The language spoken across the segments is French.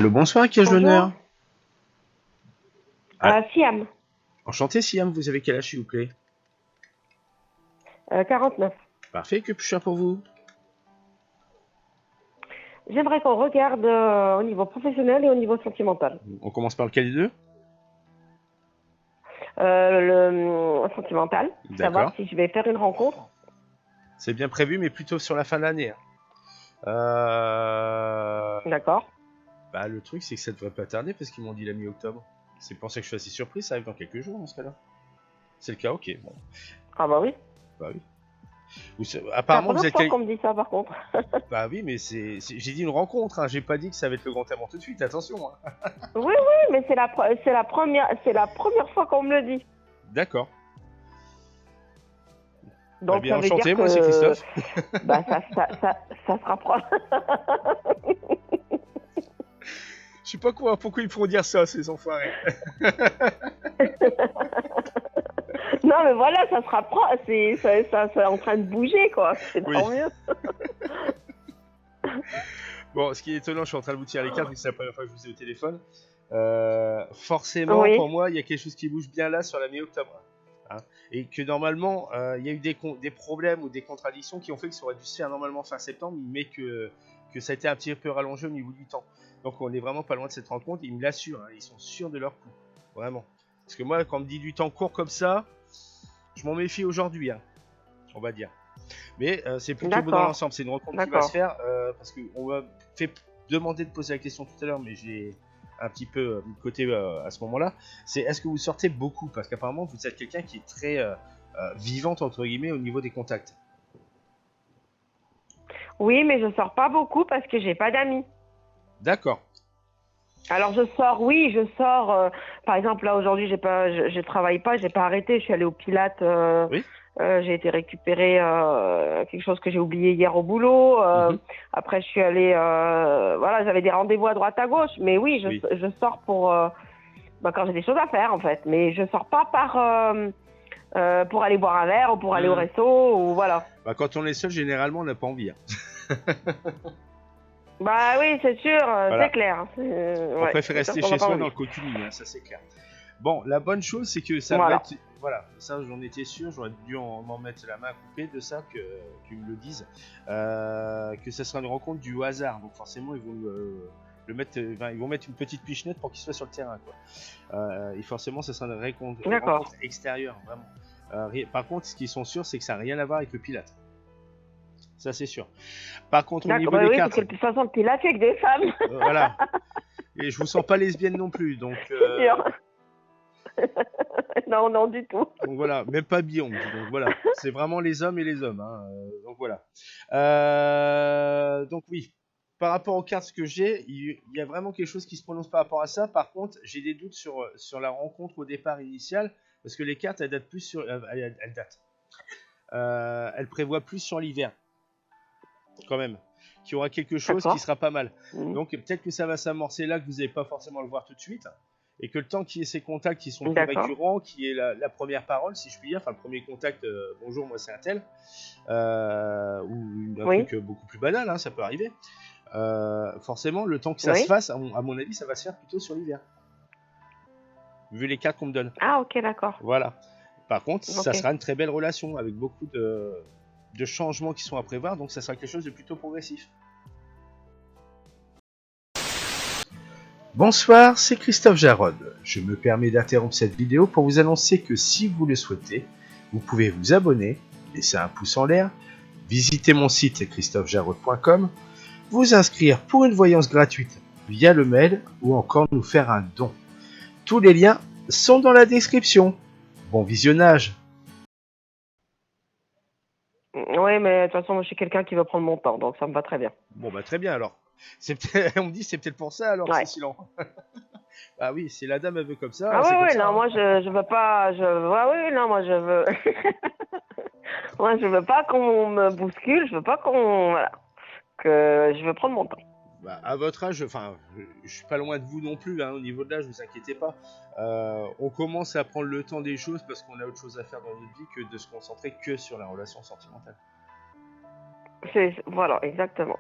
Allô, bonsoir, qui ai-je Bonjour. l'honneur? Ah, Siam, enchanté, Siam, vous avez quel âge, s'il vous plaît? 49. Parfait, que puis-je faire pour vous? J'aimerais qu'on regarde au niveau professionnel et au niveau sentimental. On commence par lequel des deux? Le sentimental, savoir D'accord. si je vais faire une rencontre. C'est bien prévu, mais plutôt sur la fin de l'année. D'accord. Bah, le truc, c'est que ça devrait pas tarder, parce qu'ils m'ont dit la mi-octobre. C'est pour ça que je suis assez surpris, ça arrive dans quelques jours, dans ce cas-là. C'est le cas, ok, bon. Ah bah oui. Bah oui. C'est la Apparemment, vous première êtes fois qu'on me dit ça par contre. Bah oui, mais j'ai dit une rencontre, hein. J'ai pas dit que ça va être le grand amour tout de suite, attention, hein. Oui, mais c'est la première fois qu'on me le dit. D'accord. Donc Bah bien, ça veut enchanté, dire moi, c'est que Christophe. bah ça se rapproche. Je sais pas quoi, pourquoi ils font dire ça, ces enfoirés. Non mais voilà, ça se rapproche. C'est en train de bouger quoi. C'est Oui. tant mieux. Bon, ce qui est étonnant, je suis en train de vous tirer les cartes, vu que c'est la première fois que je vous ai au téléphone. Forcément, Oui. pour moi, il y a quelque chose qui bouge bien là sur la mi-octobre. Hein. Et que normalement, il y a eu des problèmes ou des contradictions qui ont fait que ça aurait dû se faire normalement fin septembre, mais que ça a été un petit peu rallongé au niveau du temps. Donc on est vraiment pas loin de cette rencontre, ils me l'assurent, hein, ils sont sûrs de leur coup. Vraiment. Parce que moi, quand on me dit du temps court comme ça, je m'en méfie aujourd'hui, hein, on va dire. Mais c'est plutôt beau dans D'accord. l'ensemble, c'est une rencontre qui va se faire, parce qu'on m'a fait demander de poser la question tout à l'heure, mais j'ai un petit peu mis de côté à ce moment-là. C'est est-ce que vous sortez beaucoup? Parce qu'apparemment vous êtes quelqu'un qui est très vivante entre guillemets au niveau des contacts. Oui, mais je sors pas beaucoup parce que j'ai pas d'amis. D'accord. Alors je sors, oui, je sors. Par exemple, là aujourd'hui, je travaille pas, j'ai pas arrêté. Je suis allée au Pilates. Oui. J'ai été récupérer quelque chose que j'ai oublié hier au boulot. Après, je suis allée, voilà, j'avais des rendez-vous à droite à gauche. Mais oui, je sors pour quand j'ai des choses à faire en fait. Mais je sors pas pour aller boire un verre ou pour aller au resto ou voilà. Bah, quand on est seul, généralement, on n'a pas envie. Hein. Bah oui, c'est sûr, Voilà. c'est clair. On préfère rester chez soi dans le cocooning, hein, ça c'est clair. Bon, la bonne chose, c'est que ça va être... Voilà, ça j'en étais sûr, j'aurais dû m'en mettre la main à couper de ça, qu'ils me le disent, que ça sera une rencontre du hasard, donc forcément ils vont le mettre, ils vont mettre une petite pichenette pour qu'il soit sur le terrain, quoi. Et forcément, ça sera une rencontre extérieure, vraiment. Par contre, ce qu'ils sont sûrs, c'est que ça n'a rien à voir avec le Pilate. Ça, c'est sûr. Par contre, au niveau des cartes... parce que de toute façon, le Pilate, c'est que des femmes. Voilà. Et je vous sens pas lesbienne non plus, donc... Non, du tout. Donc voilà, même pas bi, on me dit. Donc voilà, c'est vraiment les hommes et les hommes. Hein. Donc voilà. Donc oui, par rapport aux cartes que j'ai, il y a vraiment quelque chose qui se prononce par rapport à ça. Par contre, j'ai des doutes sur la rencontre au départ initial, parce que les cartes, elles datent plus sur... elles datent. Elles prévoient plus sur l'hiver, quand même. Qu'il y aura quelque chose qui sera pas mal. Donc peut-être que ça va s'amorcer là, que vous n'allez pas forcément le voir tout de suite. Et que le temps qu'il y ait ces contacts qui sont plus récurrents, qui est la première parole, si je puis dire, enfin le premier contact, bonjour, moi c'est un tel, ou un truc beaucoup plus banal, hein, ça peut arriver. Forcément, le temps que ça se fasse, à mon avis, ça va se faire plutôt sur l'hiver. Vu les cartes qu'on me donne. Ah, ok, d'accord. Voilà. Par contre, ça sera une très belle relation, avec beaucoup de changements qui sont à prévoir, donc ça sera quelque chose de plutôt progressif. Bonsoir, c'est Christophe Jarod. Je me permets d'interrompre cette vidéo pour vous annoncer que si vous le souhaitez, vous pouvez vous abonner, laisser un pouce en l'air, visiter mon site christophejarod.com, vous inscrire pour une voyance gratuite via le mail ou encore nous faire un don. Tous les liens sont dans la description. Bon visionnage. Oui, mais de toute façon, moi, je suis quelqu'un qui veut prendre mon temps, donc ça me va très bien. Bon, bah très bien alors. On me dit c'est peut-être pour ça alors que c'est si lent. Ah oui, si la dame elle veut comme ça. Ah oui, non, moi je veux pas. Non, moi je veux. Moi je veux pas qu'on me bouscule, je veux pas qu'on. Voilà. Que je veux prendre mon temps. Bah, à votre âge, enfin, je suis pas loin de vous non plus, hein, au niveau de l'âge, vous inquiétez pas. On commence à prendre le temps des choses parce qu'on a autre chose à faire dans notre vie que de se concentrer que sur la relation sentimentale. Voilà, exactement.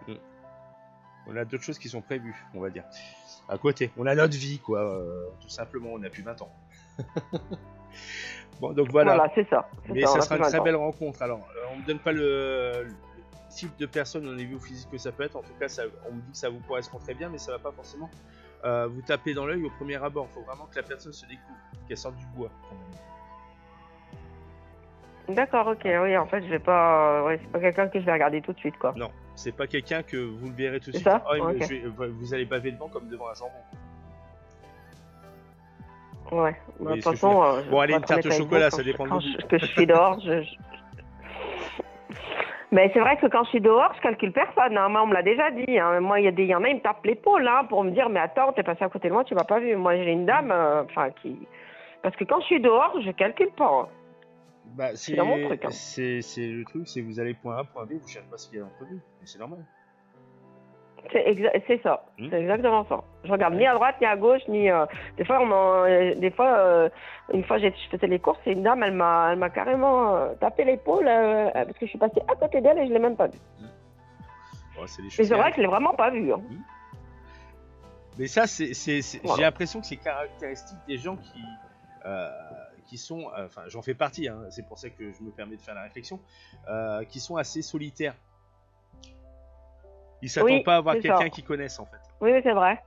On a d'autres choses qui sont prévues, on va dire. À côté, on a notre vie, quoi. Tout simplement, on n'a plus 20 ans. Bon, donc voilà. Voilà, c'est ça. Mais ça sera une très belle rencontre. Alors, on me donne pas le type de personne au niveau physique que ça peut être. En tout cas, on me dit que ça vous correspond très bien, mais ça va pas forcément vous taper dans l'œil au premier abord. Il faut vraiment que la personne se découvre, qu'elle sorte du bois. D'accord, ok, oui, en fait, je vais pas. Ouais, c'est pas quelqu'un que je vais regarder tout de suite, quoi. Non, c'est pas quelqu'un que vous le verrez tout de C'est suite. ça Okay. Vous allez baver devant comme devant un jambon. Ouais, de toute façon. Bon, allez, une tarte au chocolat, ça dépend de vous. Que je suis dehors, Mais c'est vrai que quand je suis dehors, je calcule personne. Hein. Moi, on me l'a déjà dit. Hein. Moi, il y en a, ils me tapent l'épaule pour me dire, mais attends, t'es passé à côté de moi, tu m'as pas vu. Moi, j'ai une dame, qui. Parce que quand je suis dehors, je calcule pas. Hein. Bah, c'est dans mon truc. Hein. C'est le truc, c'est que vous allez point A, point B, vous cherchez pas ce qu'il y a entre vous. Mais c'est normal. C'est ça. C'est exactement ça. Je regarde ni à droite, ni à gauche, ni. Des fois, une fois, je faisais les courses et une dame, elle m'a carrément tapé l'épaule parce que je suis passée à côté d'elle et je l'ai même pas vue. Ouais, c'est vrai que je l'ai vraiment pas vue. Hein. Mais ça, voilà. J'ai l'impression que c'est caractéristique des gens qui sont, enfin, j'en fais partie. Hein, c'est pour ça que je me permets de faire la réflexion, qui sont assez solitaires. Ils s'attendent pas à avoir quelqu'un qu'ils connaissent en fait. Oui, c'est vrai.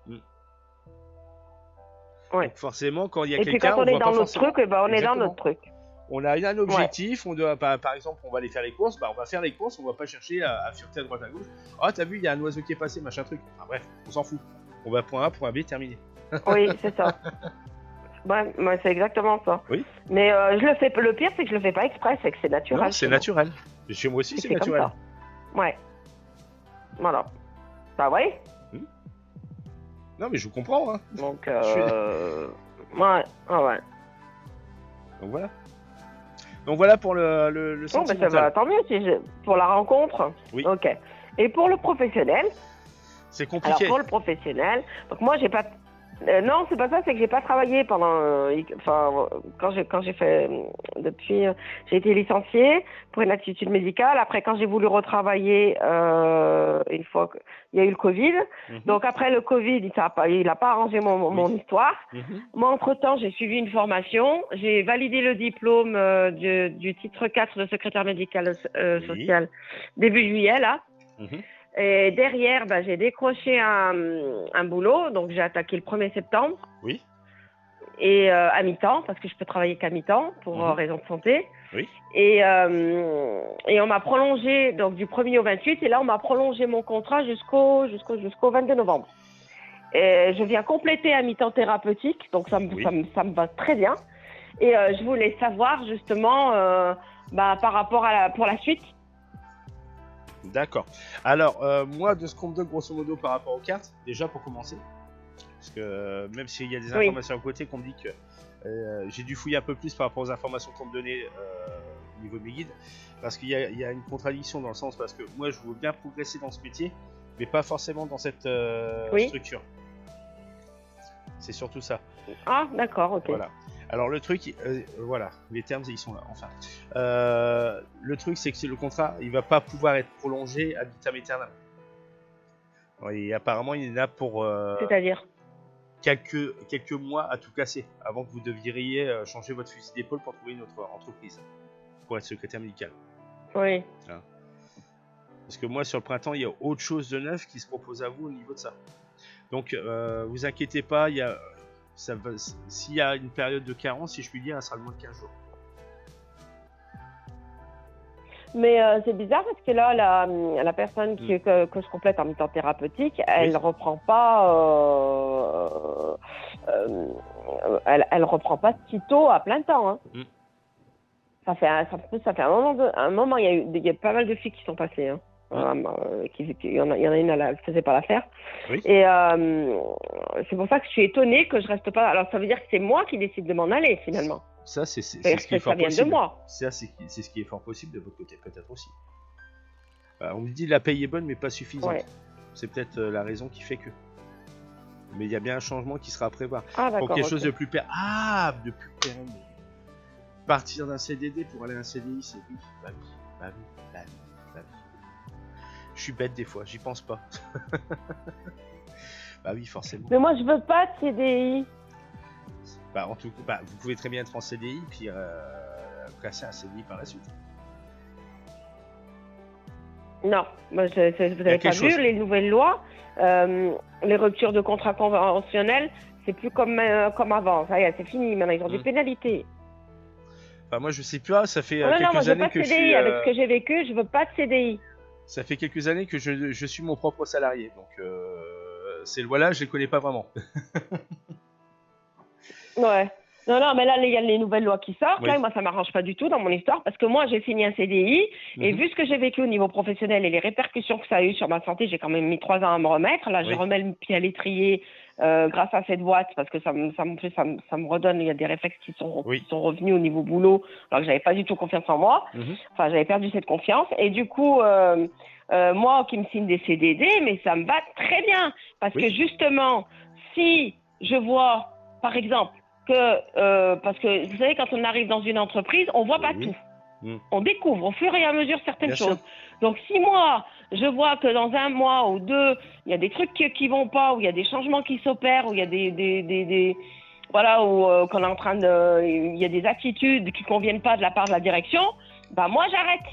Ouais. Donc forcément, quand il y a quelqu'un, quand on est dans notre truc, on est dans notre truc. On a un objectif, on doit, par exemple, on va aller faire les courses, on va faire les courses, on va pas chercher à fureter à droite à gauche. Oh, t'as vu, il y a un oiseau qui est passé, machin truc. Enfin bref, on s'en fout. On va point A, point B, terminé. Oui, c'est ça. Ouais, c'est exactement ça. Oui. Mais je le fais. Le pire, c'est que je le fais pas exprès, c'est que c'est naturel. Non, c'est naturel. Chez moi aussi, c'est naturel. Comme ça. Ouais. Voilà. Bah ouais. Non, mais je vous comprends. Hein. Donc, ouais. Donc voilà pour le sentimental. Ça va, tant mieux pour la rencontre. Oui. Ok. Et pour le professionnel. C'est compliqué. Alors pour le professionnel, donc moi j'ai pas. Non, c'est pas ça, c'est que j'ai pas travaillé pendant. Quand j'ai fait. Depuis. J'ai été licenciée pour une attitude médicale. Après, quand j'ai voulu retravailler, une fois qu'il y a eu le Covid. Donc après le Covid, il a pas arrangé mon histoire. Moi, entre-temps, j'ai suivi une formation. J'ai validé le diplôme du titre 4 de secrétaire médical social début juillet, là. Et derrière, j'ai décroché un boulot, donc j'ai attaqué le 1er septembre. Oui. Et à mi-temps, parce que je peux travailler qu'à mi-temps pour raison de santé. Oui. Et on m'a prolongé donc du 1er au 28, et là on m'a prolongé mon contrat jusqu'au 22 novembre. Et je viens compléter à mi-temps thérapeutique, donc ça me va très bien. Et je voulais savoir justement par rapport pour la suite. D'accord. Alors, moi, de ce qu'on me donne grosso modo par rapport aux cartes, déjà pour commencer, parce que même s'il y a des informations à côté qu'on me dit que j'ai dû fouiller un peu plus par rapport aux informations qu'on me donnait au niveau de mes guides, parce qu'il y a une contradiction dans le sens, parce que moi, je veux bien progresser dans ce métier, mais pas forcément dans cette structure. C'est surtout ça. Ah, d'accord, ok. Voilà. Alors le truc, voilà, les termes ils sont là. Enfin, le truc c'est que le contrat, il va pas pouvoir être prolongé ad vitam aeternam. Et apparemment, il est là pour c'est-à-dire quelques mois à tout casser, avant que vous devriez changer votre fusil d'épaule pour trouver une autre entreprise pour être secrétaire médical. Oui. Hein. Parce que moi, sur le printemps, il y a autre chose de neuf qui se propose à vous au niveau de ça. Donc, vous inquiétez pas, s'il y a une période de carence, si je puis dire, elle sera de moins de 15 jours. Mais c'est bizarre parce que là, la personne que je complète en mi-temps thérapeutique, elle reprend pas, elle reprend pas sitôt à plein temps. Hein. Ça fait un moment, il y a pas mal de filles qui sont passées. Hein. Il y en a une, elle faisait pas l'affaire. Oui. Et c'est pour ça que je suis étonnée que je reste pas. Alors ça veut dire que c'est moi qui décide de m'en aller finalement. Ça, c'est ce qui est fort possible. Ça vient de moi. Ça, c'est ce qui est fort possible de votre côté, peut-être aussi. On me dit la paye est bonne, mais pas suffisante. Ouais. C'est peut-être la raison qui fait que. Mais il y a bien un changement qui sera à prévoir. Pour quelque chose de plus pérenne. Partir d'un CDD pour aller à un CDI, c'est oui. Je suis bête des fois, j'y pense pas. Bah oui, forcément. Mais moi, je veux pas de CDI. Bah, en tout cas, bah, vous pouvez très bien être en CDI, puis placer un CDI par la suite. Non, vous n'avez pas vu les nouvelles lois, les ruptures de contrats conventionnels, c'est plus comme avant. Ça y est, c'est fini. Maintenant, ils ont des pénalités. Enfin, moi, je sais pas. Ça fait quelques années que je suis. Avec ce que j'ai vécu, je veux pas de CDI. Ça fait quelques années que je suis mon propre salarié, donc ces lois-là, je les connais pas vraiment. Ouais. Non, mais là, il y a les nouvelles lois qui sortent. Oui. Là, moi, ça m'arrange pas du tout dans mon histoire parce que moi, j'ai signé un CDI et vu ce que j'ai vécu au niveau professionnel et les répercussions que ça a eu sur ma santé, j'ai quand même mis 3 ans à me remettre. Là, je remets le pied à l'étrier grâce à cette boîte parce que ça me redonne. Il y a des réflexes qui sont revenus au niveau boulot alors que j'avais pas du tout confiance en moi. Enfin, j'avais perdu cette confiance et du coup, moi qui me signe des CDD, mais ça me va très bien parce que justement, si je vois, par exemple, parce que vous savez, quand on arrive dans une entreprise, on voit pas tout. On découvre au fur et à mesure certaines choses. Donc, si moi, je vois que dans 1 mois ou 2, il y a des trucs qui vont pas, ou il y a des changements qui s'opèrent, ou il y a qu'on est en train il y a des attitudes qui conviennent pas de la part de la direction, bah moi j'arrête.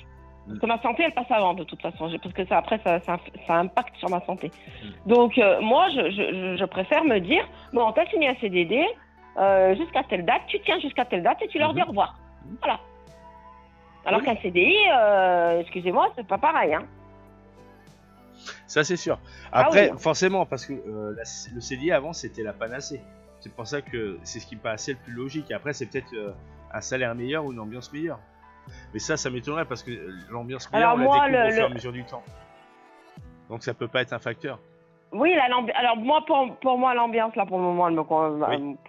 Parce que ma santé, elle passe avant de toute façon, parce que ça, après, ça impacte sur ma santé. Donc, moi, je préfère me dire, bon, t'as signé un CDD, jusqu'à telle date, tu tiens jusqu'à telle date et tu leur dis au revoir. Voilà. Alors qu'un CDI, excusez-moi, c'est pas pareil. Hein. Ça, c'est sûr. Après, forcément, parce que le CDI avant, c'était la panacée. C'est pour ça que c'est ce qui me paraissait le plus logique. Après, c'est peut-être un salaire meilleur ou une ambiance meilleure. Mais ça m'étonnerait parce que l'ambiance meilleure, on la découvre au fur et à mesure du temps. Donc, ça peut pas être un facteur. Oui, alors moi, pour moi, l'ambiance, là, pour le moment,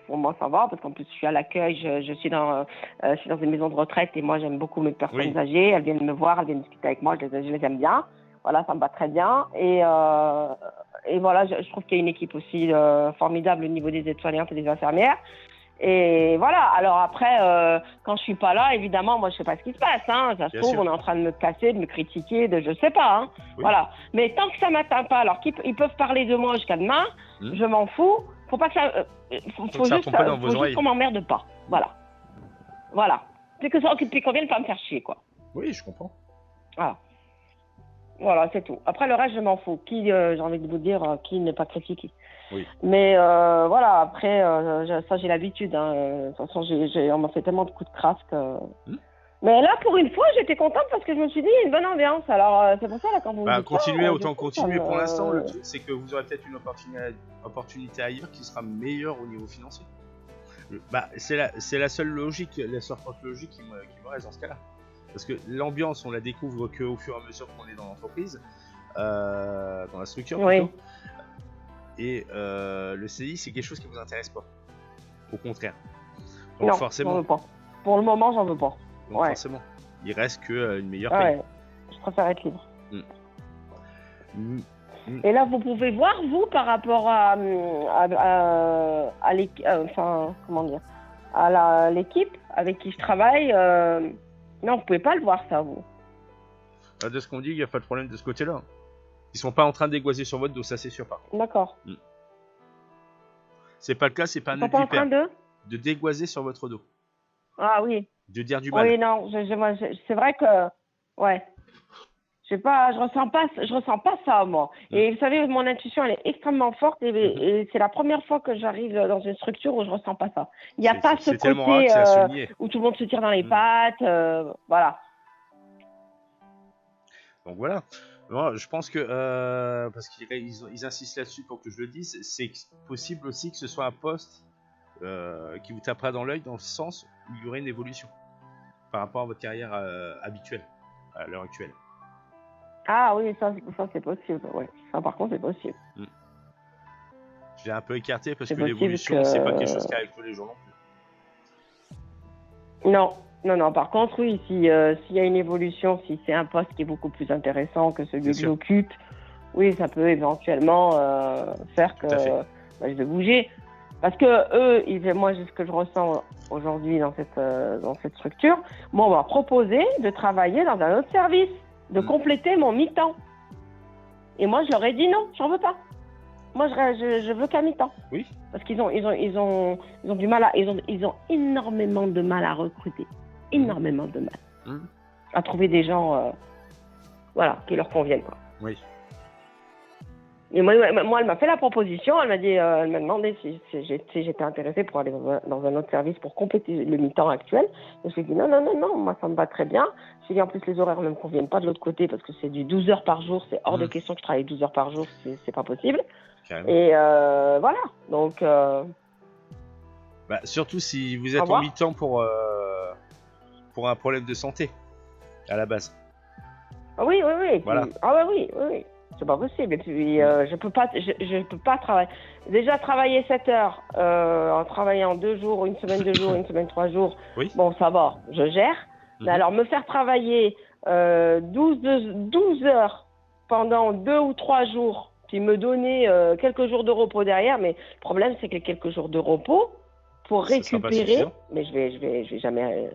pour moi, ça va, parce qu'en plus, je suis à l'accueil, je suis dans une maison de retraite, et moi, j'aime beaucoup mes personnes âgées, elles viennent me voir, elles viennent discuter avec moi, je les aime bien, voilà, ça me va très bien, et voilà, je trouve qu'il y a une équipe aussi formidable au niveau des aides-soignantes et des infirmières, et voilà, alors après, quand je suis pas là, évidemment, moi, je sais pas ce qui se passe, hein. Ça se trouve, on est en train de me casser, de me critiquer, je sais pas, hein. Voilà. Mais tant que ça m'atteint pas, alors qu'ils peuvent parler de moi jusqu'à demain, je m'en fous. Faut pas que ça, faut juste qu'on m'emmerde pas. Voilà. Puis qu'on vienne pas me faire chier, quoi. Oui, je comprends. Voilà, c'est tout. Après, le reste, je m'en fous. J'ai envie de vous dire, qui n'est pas critiqué. Oui. Mais voilà, après, ça j'ai l'habitude. Hein. De toute façon, on m'a fait tellement de coups de crasse que... Mais là, pour une fois, j'étais contente parce que je me suis dit, il y a une bonne ambiance. Alors, c'est pour ça, là, quand vous me dites continuez, autant continuer. Pour l'instant, le truc, c'est que vous aurez peut-être une opportunité ailleurs qui sera meilleure au niveau financier. C'est la seule logique, la seule logique qui me reste dans ce cas-là. Parce que l'ambiance, on la découvre qu'au fur et à mesure qu'on est dans l'entreprise, dans la structure plutôt. Et le CDI, c'est quelque chose qui vous intéresse pas. Au contraire. Donc non, forcément. J'en veux pas. Pour le moment, j'en veux pas. Donc forcément, il reste une meilleure paye. Je préfère être libre. Et là, vous pouvez voir, vous, par rapport à l'équipe, comment dire, à l'équipe avec qui je travaille, non, vous pouvez pas le voir, ça, vous. De ce qu'on dit, il n'y a pas de problème de ce côté-là. Ils sont pas en train de dégoiser sur votre dos, ça c'est sûr, par contre. D'accord. C'est pas le cas, c'est pas un nœud du père. De dégoiser sur votre dos. Ah oui. De dire du mal. Oui, non, c'est vrai que, je ressens pas ça, moi. Et vous savez, mon intuition, elle est extrêmement forte et c'est la première fois que j'arrive dans une structure où je ressens pas ça. Il n'y a pas ce côté où tout le monde se tire dans les pattes, voilà. Donc voilà. Moi, je pense que, parce qu'ils insistent là-dessus pour que je le dise, c'est possible aussi que ce soit un poste qui vous tapera dans l'œil dans le sens où il y aurait une évolution par rapport à votre carrière habituelle, à l'heure actuelle. Ah oui, ça c'est possible. Ouais. Ça, par contre, c'est possible. Je l'ai un peu écarté parce que l'évolution, c'est pas quelque chose qui arrive tous les jours non plus. Non. Par contre, oui, s'il y a une évolution, si c'est un poste qui est beaucoup plus intéressant que celui que j'occupe, oui, ça peut éventuellement faire que je vais bouger. Parce que moi, ce que je ressens aujourd'hui dans cette structure, moi, on m'a proposé de travailler dans un autre service, de compléter mon mi-temps. Et moi, je leur ai dit non, j'en veux pas. Moi, je veux qu'à mi-temps. Oui. Parce qu'ils ont du mal ils ont énormément de mal à recruter. Énormément de mal. À trouver des gens, qui leur conviennent, quoi. Oui. Et moi, elle m'a fait la proposition. Elle m'a demandé si j'étais intéressée pour aller dans un autre service pour compléter le mi-temps actuel. Et je lui ai dit non, moi ça me va très bien. Je lui ai dit en plus les horaires ne me conviennent pas de l'autre côté parce que c'est du 12 heures par jour. C'est hors de question que je travaille 12 heures par jour. C'est pas possible. Carrément. Et voilà. Donc. Surtout si vous êtes en mi-temps pour un problème de santé à la base. Ah oui. Voilà. Oui. C'est pas possible. Et puis, je peux pas travailler. Déjà, travailler 7 heures en travaillant 2 jours, une semaine 2 jours, une semaine 3 jours, bon, ça va, je gère. Mais alors, me faire travailler 12 heures pendant 2 ou 3 jours, puis me donner quelques jours de repos derrière, mais le problème, c'est que les quelques jours de repos, pour récupérer, mais je vais jamais,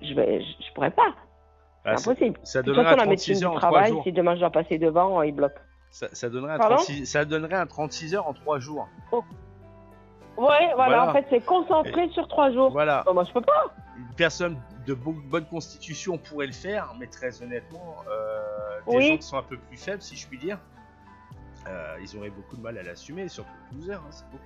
je pourrais pas. C'est impossible. Ça donnerait un 36 heures en 3 jours. Si demain je dois passer devant, il bloque. Ça donnerait un 36 heures en 3 jours. Oh. Ouais, voilà. En fait, c'est concentré sur 3 jours. Voilà. Moi, je peux pas. Une personne de bonne constitution pourrait le faire, mais très honnêtement, des gens qui sont un peu plus faibles, si je puis dire, ils auraient beaucoup de mal à l'assumer, surtout 12 heures, c'est beaucoup.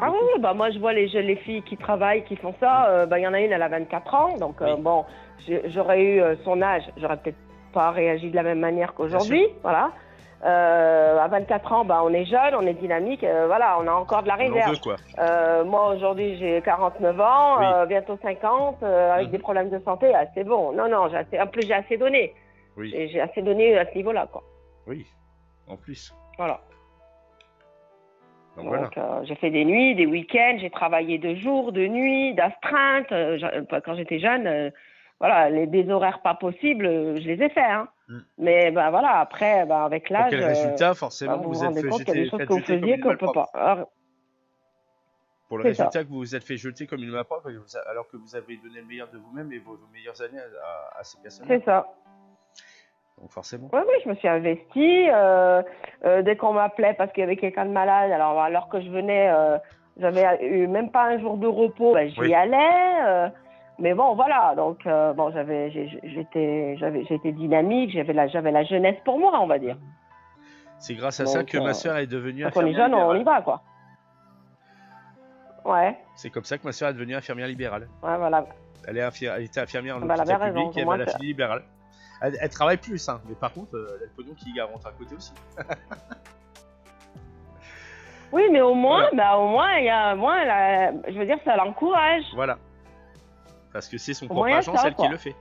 Oui, moi je vois les filles qui travaillent, qui font ça. Il y en a une, elle a 24 ans, donc bon, j'aurais eu son âge, j'aurais peut-être pas réagi de la même manière qu'aujourd'hui, voilà. À 24 ans, on est jeune, on est dynamique, on a encore de la réserve. Moi aujourd'hui j'ai 49 ans, bientôt 50, avec des problèmes de santé, c'est bon. Non, en plus j'ai assez donné. Oui. Et j'ai assez donné à ce niveau-là, quoi. Oui, en plus. Voilà. Donc voilà. J'ai fait des nuits, des week-ends, j'ai travaillé de jour, de nuit, d'astreinte. Quand j'étais jeune, des horaires pas possibles, je les ai faits. Hein. Mais après, avec l'âge. Pour quel résultat, forcément, vous vous êtes fait jeter, Pour le résultat que vous vous êtes fait jeter comme une main-propre, alors que vous avez donné le meilleur de vous-même et vos meilleures années à ces personnes. C'est ça. Donc forcément. Oui, je me suis investie. Dès qu'on m'appelait parce qu'il y avait quelqu'un de malade, alors que je venais, j'avais eu même pas un jour de repos, j'y allais. Mais bon, voilà. Donc j'étais dynamique, j'avais la jeunesse pour moi, on va dire. C'est grâce à ça que ma sœur est devenue infirmière libérale. Quand on est jeune, on y va, quoi. Ouais. C'est comme ça que ma sœur est devenue infirmière libérale. Ouais, voilà. Elle était infirmière en hôpital public et elle a la fille libérale. Elle travaille plus, hein, mais par contre, elle a le pognon qui rentre à côté aussi. Oui, mais au moins, je veux dire, ça l'encourage. Voilà. Parce que c'est son propre agent, celle qui le fait.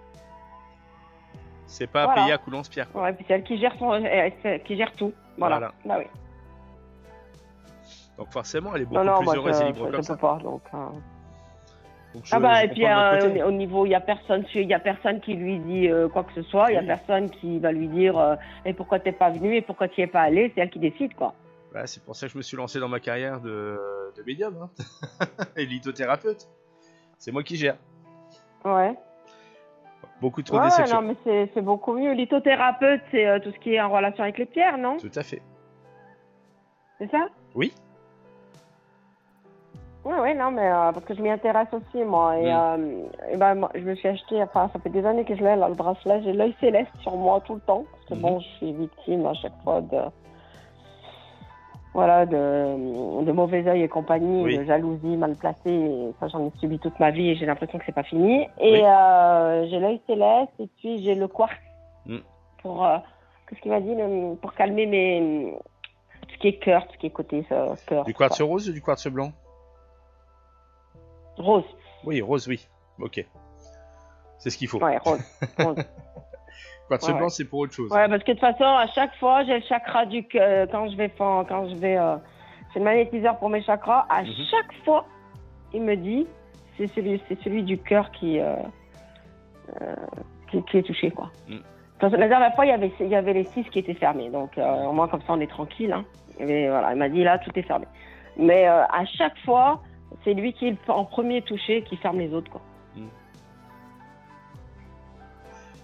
C'est pas payé à Coulance-Pierre. Ouais, puis c'est elle qui gère tout. Voilà. Bah oui. Donc forcément, elle est beaucoup plus heureuse et libre comme ça. Pas, donc, et puis au niveau, il y a personne qui lui dit quoi que ce soit, il y a personne qui va lui dire et pourquoi t'es pas venu et pourquoi tu y es pas allé, c'est elle qui décide, quoi. C'est pour ça que je me suis lancé dans ma carrière de médium et lithothérapeute. C'est moi qui gère. Ouais. Beaucoup trop déception. Non, mais c'est beaucoup mieux. Lithothérapeute, c'est tout ce qui est en relation avec les pierres, non? Tout à fait. C'est ça? Oui. Oui, non, mais parce que je m'y intéresse aussi, moi. Et moi, je me suis acheté, ça fait des années que je l'ai, là, le bracelet. J'ai l'œil céleste sur moi tout le temps. Parce que bon, je suis victime à chaque fois de mauvais œil et compagnie, de jalousie mal placée. Et ça, j'en ai subi toute ma vie et j'ai l'impression que c'est pas fini. Et j'ai l'œil céleste et puis j'ai le quartz. Pour, qu'est-ce qu'il m'a dit, pour calmer tout ce qui est cœur, tout ce qui est côté cœur. Du quartz rose ou du quartz blanc? Rose. Oui, rose, oui. Ok. C'est ce qu'il faut. Ouais, rose. Quartz blanc, c'est pour autre chose. Ouais, parce que de toute façon, à chaque fois, j'ai le chakra du cœur. Quand je vais c'est le magnétiseur pour mes chakras. À chaque fois, il me dit, c'est celui du cœur qui est touché, quoi. La dernière fois, il y avait les 6 qui étaient fermés. Donc, au moins, comme ça, on est tranquille. Hein. Et voilà, il m'a dit, là, tout est fermé. Mais à chaque fois, c'est lui qui est en premier touché, qui ferme les autres, quoi.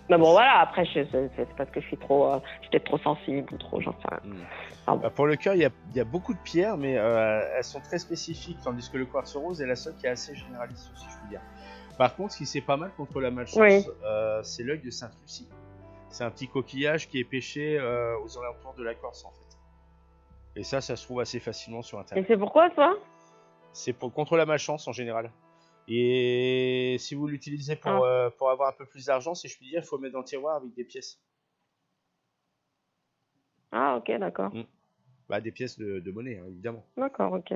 Mais bon, voilà, après, c'est parce que je suis j'étais trop sensible ou trop, j'en sais rien. Bah, pour le cœur, il y a beaucoup de pierres, mais elles sont très spécifiques, tandis que le quartz rose est la seule qui est assez généraliste, si je puis dire. Par contre, ce qui c'est pas mal contre la malchance, c'est l'œil de Sainte-Lucie. C'est un petit coquillage qui est pêché aux alentours de la Corse, en fait. Et ça se trouve assez facilement sur Internet. Et c'est pourquoi ça? C'est contre la malchance en général. Et si vous l'utilisez pour avoir un peu plus d'argent, si je puis dire, il faut le mettre dans le tiroir avec des pièces. Ah, ok, d'accord. Bah, des pièces de monnaie, hein, évidemment. D'accord, ok.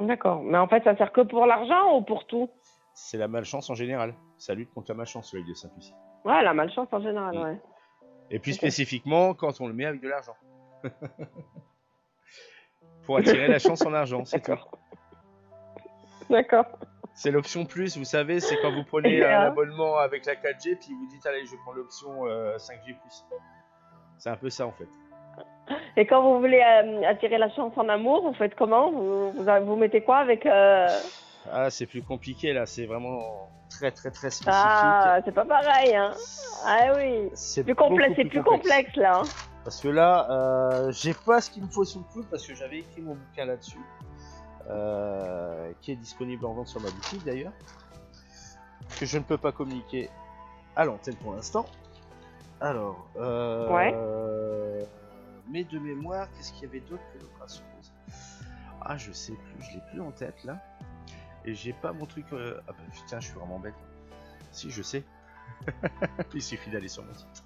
D'accord. Mais en fait, ça sert que pour l'argent ou pour tout? C'est la malchance en général. Ça lutte contre la malchance, l'œil de Sainte-Lucie. Ouais, la malchance en général, ouais. Et puis spécifiquement, quand on le met avec de l'argent. Pour attirer la chance en argent, c'est tout. D'accord. C'est l'option plus, vous savez, c'est quand vous prenez l'abonnement avec la 4G, puis vous dites, allez, je prends l'option 5G+. C'est un peu ça, en fait. Et quand vous voulez attirer la chance en amour, vous faites comment? Vous mettez quoi avec Ah, c'est plus compliqué, là. C'est vraiment très, très, très spécifique. Ah, c'est pas pareil, hein. Ah oui. C'est plus complexe, là. Hein. Parce que là, j'ai pas ce qu'il me faut sous le coude, parce que j'avais écrit mon bouquin là-dessus. Qui est disponible en vente sur ma boutique d'ailleurs, que je ne peux pas communiquer à l'antenne pour l'instant. Alors, mais de mémoire, qu'est-ce qu'il y avait d'autre que l'opération rose? Ah, je sais plus, je l'ai plus en tête là, et j'ai pas mon truc. Ah bah putain, je suis vraiment bête. Si, je sais. Il suffit d'aller sur mon site.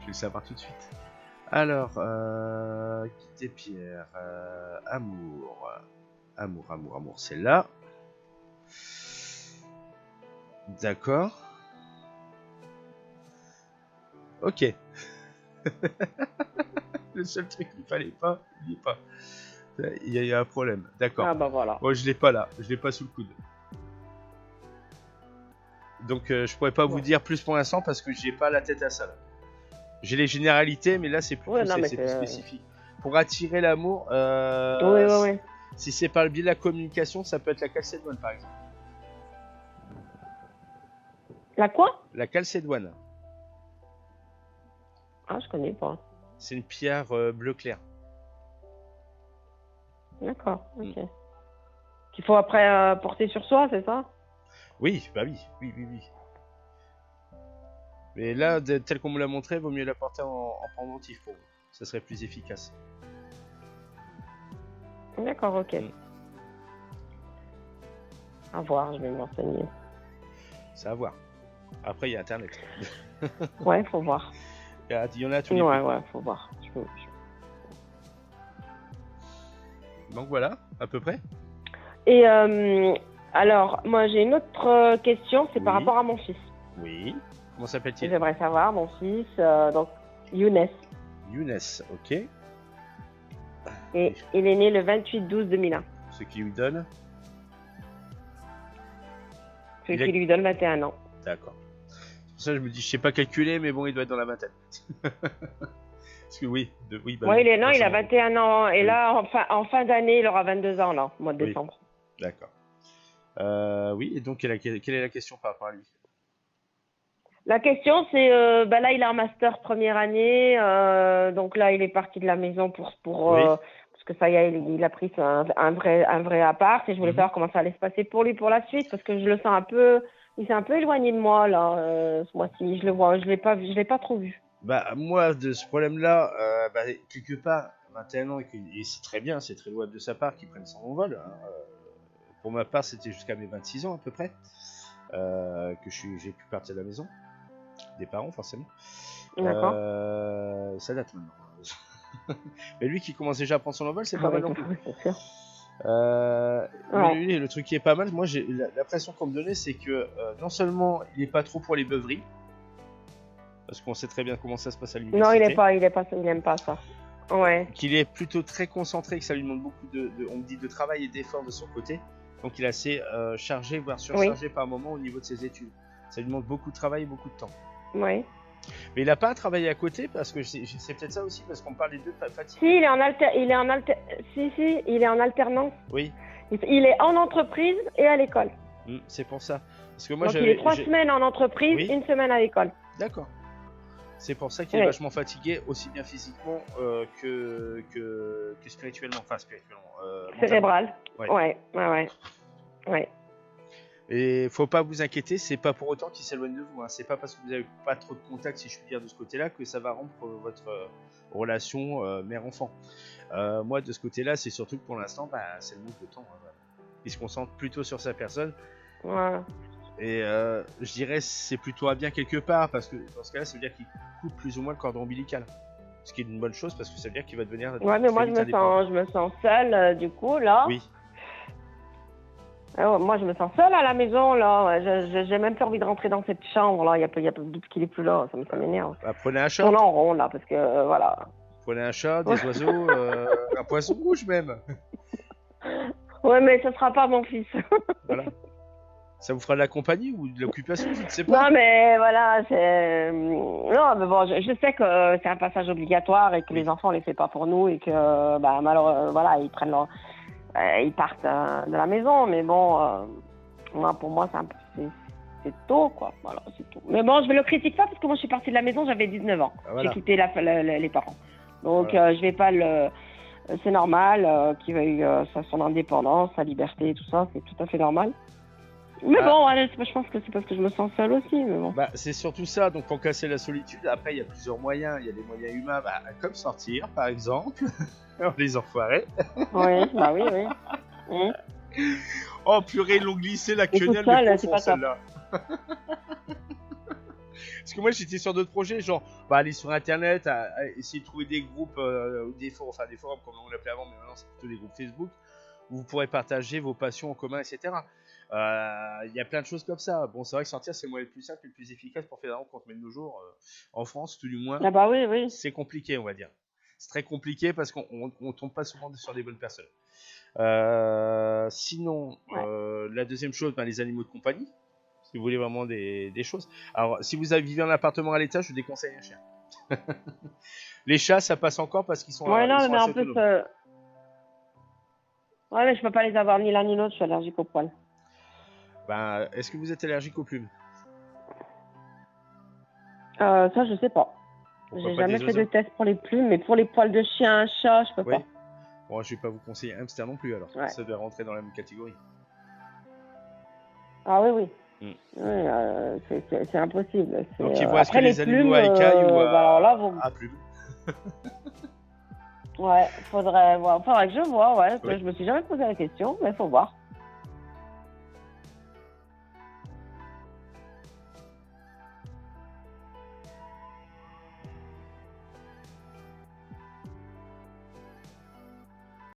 Je vais le savoir tout de suite. Alors, quitter Pierre, amour. Amour, c'est là. D'accord. Ok. Le seul truc qu'il fallait pas, il n'y est pas. Il y a un problème. D'accord. Ah bah voilà. Bon, je l'ai pas là. Je l'ai pas sous le coude. Donc, je pourrais pas vous dire plus pour l'instant parce que j'ai pas la tête à ça là. J'ai les généralités, mais là c'est plus, c'est plus spécifique. Pour attirer l'amour. Oui. Si c'est par le biais de la communication, ça peut être la calcédoine par exemple. La quoi? La calcédoine. Ah, je connais pas. C'est une pierre bleu clair. D'accord, ok. Qu'il faut après porter sur soi, c'est ça? Oui, bah oui. Mais là, tel qu'on me l'a montré, vaut mieux la porter en pendentif pour vous. Ça serait plus efficace. D'accord, ok. À voir, je vais me renseigner. C'est à voir. Après, il y a Internet. Ouais, faut voir. Il y en a tous les Ouais, faut voir. Donc voilà, à peu près. Et alors, moi j'ai une autre question, c'est par rapport à mon fils. Oui. Comment s'appelle-t-il? J'aimerais savoir, mon fils, donc Younes. Younes, ok. Et il est né le 28/12/2001. Ce qui lui donne? Ce qui lui donne 21 ans. D'accord. C'est pour ça que je me dis, je sais pas calculer, mais bon, il doit être dans la vingtaine. Parce que oui, il a 21 ans. Et là, en fin d'année, il aura 22 ans, là, au mois de décembre. D'accord. Oui, et donc, quelle est la question par rapport à lui? La question, c'est, là, il a un master première année. Donc là, il est parti de la maison pour parce que ça y est, il a pris un vrai appart. Et je voulais savoir comment ça allait se passer pour lui pour la suite. Parce que je le sens un peu... Il s'est un peu éloigné de moi, là, ce mois-ci. Je l'ai pas trop vu. Bah, moi, de ce problème-là, quelque part, 21 ans, et c'est très bien, c'est très louable de sa part qu'il prenne son envol. Hein. Pour ma part, c'était jusqu'à mes 26 ans, à peu près, que j'ai pu partir de la maison. Des parents, forcément. D'accord. Ça date maintenant. Mais lui qui commence déjà à prendre son envol, c'est pas mal non plus. C'est sûr. Mais lui, le truc qui est pas mal, moi j'ai l'impression qu'on me donnait, c'est que non seulement il est pas trop pour les beuveries, parce qu'on sait très bien comment ça se passe à l'université. Non, il aime pas ça. Ouais. Qu'il est plutôt très concentré, que ça lui demande beaucoup on me dit, de travail et d'effort de son côté. Donc il est assez chargé, voire surchargé par moment au niveau de ses études. Ça lui demande beaucoup de travail et beaucoup de temps. Oui. Mais il n'a pas à travailler à côté, parce que c'est peut-être ça aussi, parce qu'on parle des deux fatigues. Si, il est en alternance. Oui. Il est en entreprise et à l'école. C'est pour ça. Parce que moi, donc il est 3 semaines en entreprise, oui. 1 semaine à l'école. D'accord. C'est pour ça qu'il est vachement fatigué, aussi bien physiquement que spirituellement. Enfin, spirituellement. Cérébral. Ouais. Et faut pas vous inquiéter, c'est pas pour autant qu'il s'éloigne de vous. Hein. C'est pas parce que vous avez pas trop de contact, si je puis dire, de ce côté-là, que ça va rompre votre relation mère-enfant. Moi, de ce côté-là, c'est surtout que pour l'instant, c'est le manque de temps. Hein, voilà. Il se concentre plutôt sur sa personne. Ouais. Et je dirais c'est plutôt à bien quelque part, parce que dans ce cas-là, ça veut dire qu'il coupe plus ou moins le cordon ombilical. Ce qui est une bonne chose, parce que ça veut dire qu'il va devenir. Ouais, mais moi je me sens seule du coup là. Oui. Moi je me sens seule à la maison là. J'ai même plus envie de rentrer dans cette chambre là. Il y a depuis qu'il est plus là, ça m'énerve. Prenez un chat. Tourne en rond là, parce que voilà. Prenez un chat, des oiseaux, un poisson rouge même. Ouais, mais ce sera pas mon fils. Voilà. Ça vous fera de la compagnie ou de l'occupation, je ne sais pas. Non, mais voilà, non, mais bon, je sais que c'est un passage obligatoire et que les enfants on les fait pas pour nous et que malheureusement, voilà, ils partent de la maison, mais bon, pour moi c'est tôt, quoi. Voilà, c'est tôt. Mais bon, je le critique pas parce que moi je suis partie de la maison, j'avais 19 ans. Voilà. J'ai quitté les parents. Donc je vais pas c'est normal qu'il veuille son indépendance, sa liberté et tout ça, c'est tout à fait normal. Mais bon, allez, je pense que c'est parce que je me sens seule aussi, mais bon. C'est surtout ça, donc pour casser la solitude, après il y a plusieurs moyens, il y a des moyens humains, comme sortir par exemple, les enfoirés. Oui. Oh purée, ils l'ont glissé la quenelle de fond celle-là. Parce que moi j'étais sur d'autres projets, genre aller sur internet, essayer de trouver des groupes, des forums comme on l'appelait avant, mais maintenant c'est plutôt des groupes Facebook, où vous pourrez partager vos passions en commun, etc. Il y a plein de choses comme ça. Bon, c'est vrai que sortir c'est le moyen le plus simple et le plus efficace pour faire des rencontres, mais de nos jours, en France, tout du moins, oui. C'est compliqué, on va dire. C'est très compliqué parce qu'on tombe pas souvent sur des bonnes personnes. Sinon, la deuxième chose, les animaux de compagnie. Si vous voulez vraiment des choses. Alors, si vous vivez en appartement à l'étage, je vous déconseille un chien. Les chats, ça passe encore parce qu'ils sont, mais assez en plus, autonomes. mais je peux pas les avoir ni l'un ni l'autre, je suis allergique aux poils. Est-ce que vous êtes allergique aux plumes? Ça, je sais pas. J'ai jamais fait de test pour les plumes, mais pour les poils de chien, un chat, je peux pas. Bon, je vais pas vous conseiller un hamster non plus, alors. Ouais. Ça doit rentrer dans la même catégorie. Ah oui. Oui, c'est impossible. Donc, il vous reste que les animaux à écailles ou à plumes. Ouais, faudrait que je vois, Je me suis jamais posé la question, mais faut voir.